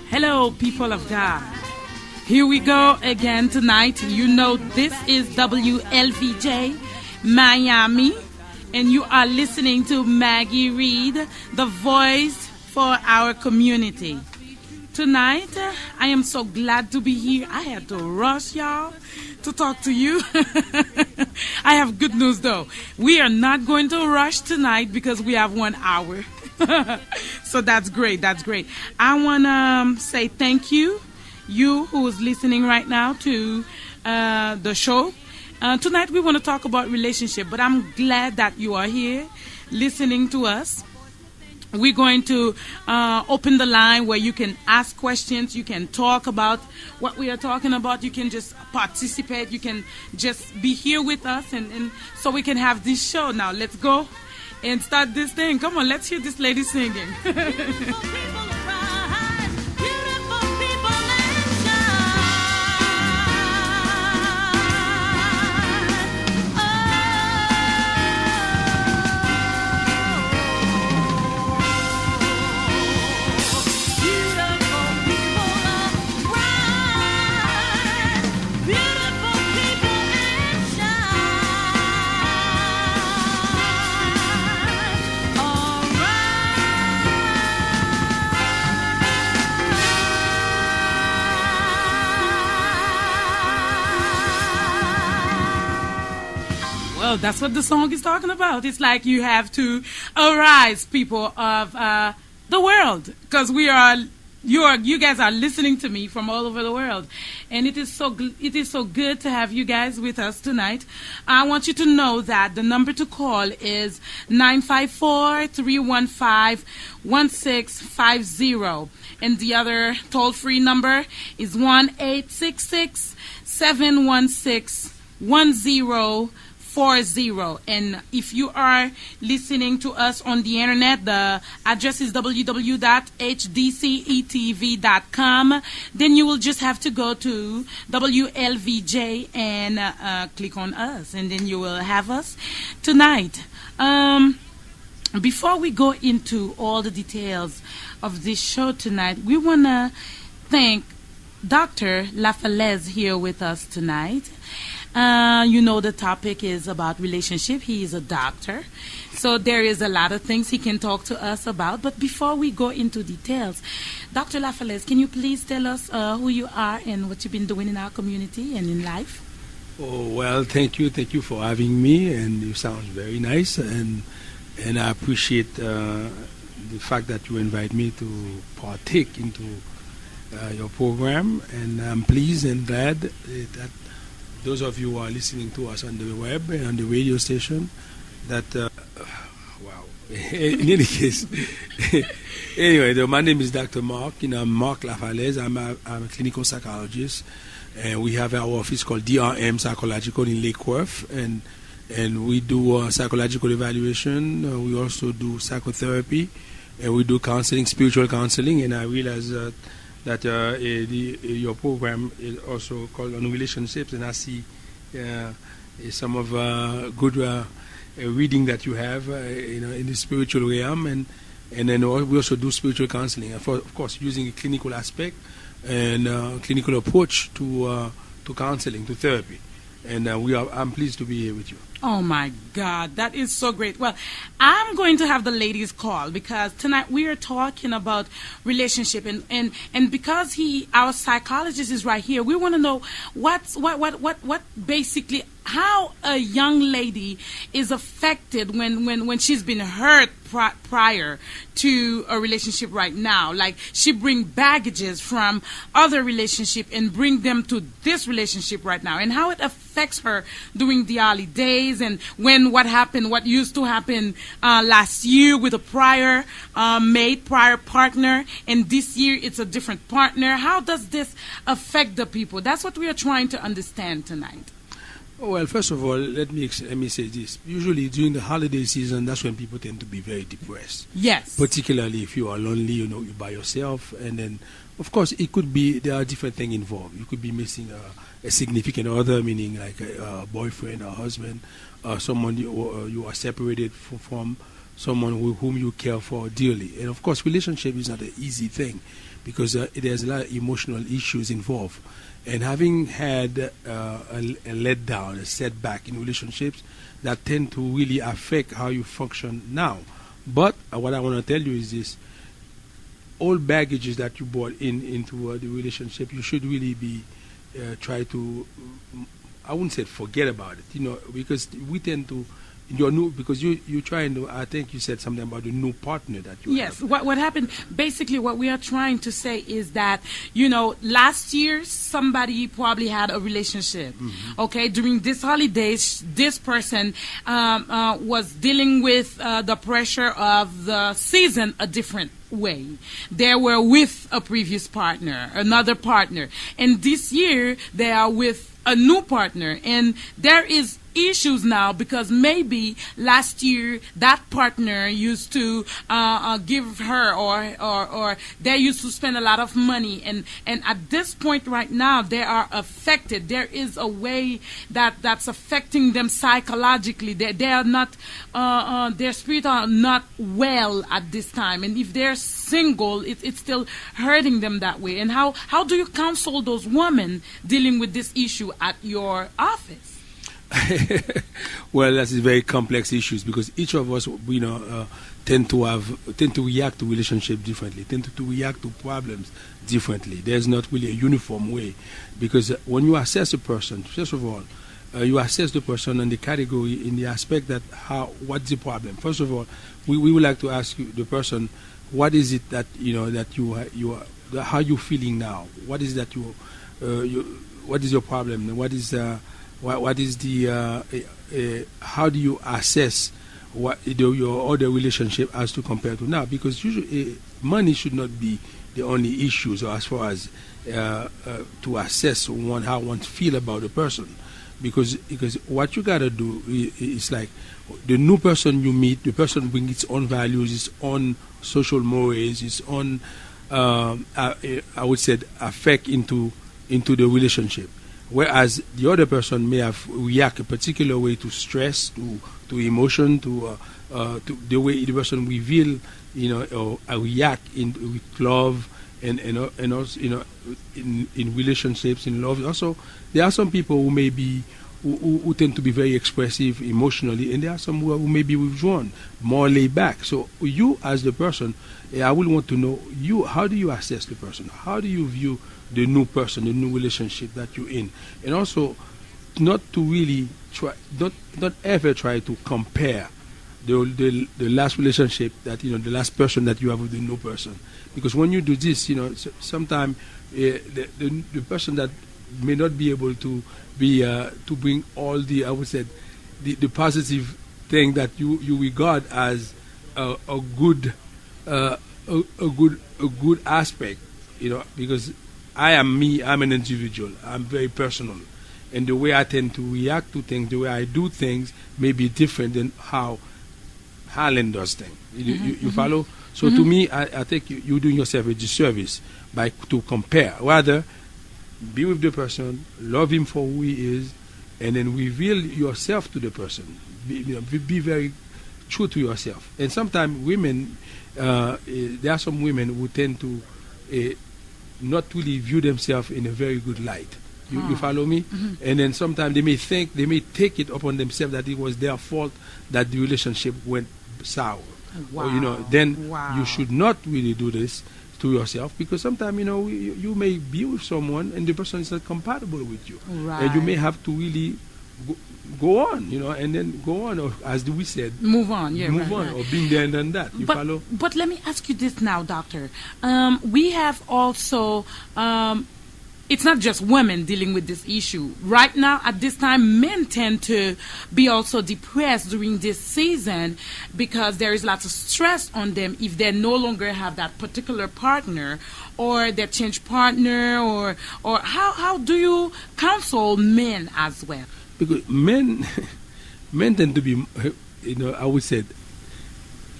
Hello, people of God. Here we go again tonight. You know this is WLVJ Miami, and you are listening to Maggy Reed, the voice for our community. Tonight, I am so glad to be here. I had to rush, y'all, to talk to you. I have good news, though. We are not going to rush tonight because we have 1 hour. So that's great. That's great. I want to say thank you, you who is listening right now to the show. Tonight we want to talk about relationship, but I'm glad that you are here listening to us. We're going to open the line where you can ask questions, you can talk about what we are talking about, you can just participate, you can just be here with us, and so we can have this show. Now let's go and start this thing. Come on, let's hear this lady singing. Well, that's what the song is talking about. It's like you have to arise, people of the world, because you guys are listening to me from all over the world, and it is so good to have you guys with us tonight. I want you to know that the number to call is 954-315-1650, and the other toll-free number is 1-866-716-1040. And if you are listening to us on the internet, the address is www.hdcetv.com. Then you will just have to go to WLVJ and click on us, and then you will have us tonight. Before we go into all the details of this show tonight, we want to thank Dr. Lafalaise here with us tonight. You know, the topic is about relationship. He is a doctor, so there is a lot of things he can talk to us about. But before we go into details, Dr. Lafalaise, can you please tell us who you are and what you've been doing in our community and in life? Oh, well, thank you for having me, and you sound very nice, and I appreciate the fact that you invite me to partake into your program, and I'm pleased and glad that those of you who are listening to us on the web and on the radio station, that, wow. In any case, anyway, my name is Dr. Marc. I'm Marc Lafalaise. I'm a clinical psychologist, and we have our office called DRM Psychological in Lake Worth, and we do psychological evaluation. We also do psychotherapy, and we do counseling, spiritual counseling, and I realize that your program is also called on relationships, and I see some of good reading that you have in the spiritual realm, and then we also do spiritual counseling, of course using a clinical aspect and clinical approach to counseling, to therapy, and I'm pleased to be here with you. Oh my God, that is so great. Well, I'm going to have the ladies call because tonight we are talking about relationship, and because our psychologist is right here, we want to know what basically how a young lady is affected when she's been hurt prior to a relationship right now. Like, she bring baggages from other relationship and bring them to this relationship right now, and how it affects her during the early days, and what used to happen last year with a prior partner, and this year it's a different partner. How does this affect the people? That's what we are trying to understand tonight. Well, first of all, let me say this. Usually during the holiday season, that's when people tend to be very depressed. Yes. Particularly if you are lonely, you're by yourself. And then, of course, there are different things involved. You could be missing a significant other, meaning like a boyfriend or husband, someone you are separated from. someone whom you care for dearly. And of course, relationship is not an easy thing because there's a lot of emotional issues involved. And having had a letdown, a setback in relationships, that tend to really affect how you function now. But what I want to tell you is this: all baggages that you brought into the relationship, you should really be try to. I wouldn't say forget about it, because we tend to. Your new, because you're trying to, I think you said something about the new partner that you yes, have. what happened, basically what we are trying to say is that, last year somebody probably had a relationship. Okay, during this holidays, this person was dealing with the pressure of the season a different way. They were with a previous partner, another partner, and this year they are with a new partner, and there is issues now because maybe last year that partner used to give her or they used to spend a lot of money, and at this point right now they are affected. There is a way that's affecting them psychologically. They are not their spirit are not well at this time, and if they're single, it's still hurting them that way. And how do you counsel those women dealing with this issue at your office? Well, that's very complex issues because each of us, tend to react to relationship differently, tend to react to problems differently. There's not really a uniform way, because when you assess a person, first of all, you assess the person in the category, in the aspect that what's the problem. First of all, we would like to ask you, the person, what is it that that you are, how you feeling now? What is that what is your problem? What is the how do you assess your other relationship as to compare to now? Because usually money should not be the only issues, or as far as to assess how one feel about a person. Because what you gotta do is like the new person you meet, the person brings its own values, its own social mores, its own I would say affect into the relationship. Whereas the other person may have react a particular way to stress, to emotion, to the way the person reveal, or react with love, and also in relationships, in love. Also, there are some people who may be who tend to be very expressive emotionally, and there are some who may be withdrawn, more laid back. So you, as the person, I will want to know how do you assess the person? How do you view the new person, the new relationship that you're in? And also, not to really try, not ever try to compare the last relationship that the last person that you have with the new person, because when you do this, sometimes the person that may not be able to be to bring all the, I would say, the positive thing that you regard as a good aspect, because I am me, I'm an individual, I'm very personal, and the way I tend to react to things, the way I do things may be different than how Harlan does things. You follow? So to me, I think you're doing yourself a disservice to compare. Rather, be with the person, love him for who he is, and then reveal yourself to the person. Be very true to yourself. And sometimes women, there are some women who tend to not really view themselves in a very good light. You follow me? And then sometimes they may take it upon themselves that it was their fault that the relationship went sour. Wow. Or, then you should not really do this to yourself, because sometimes you may be with someone and the person is not compatible with you, right. And you may have to really go on, and then go on, or as we said, move on, or being there and done that. You follow? But let me ask you this now, doctor. We have also. It's not just women dealing with this issue. Right now, at this time, men tend to be also depressed during this season because there is lots of stress on them if they no longer have that particular partner, or they change partner, or how do you counsel men as well? Because men tend to be, I would say,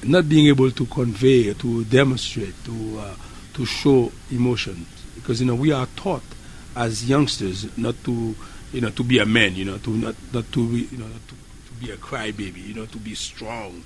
not being able to convey, to demonstrate, to show emotions. Because we are taught as youngsters not to to be a man, to not to be a crybaby, to be strong,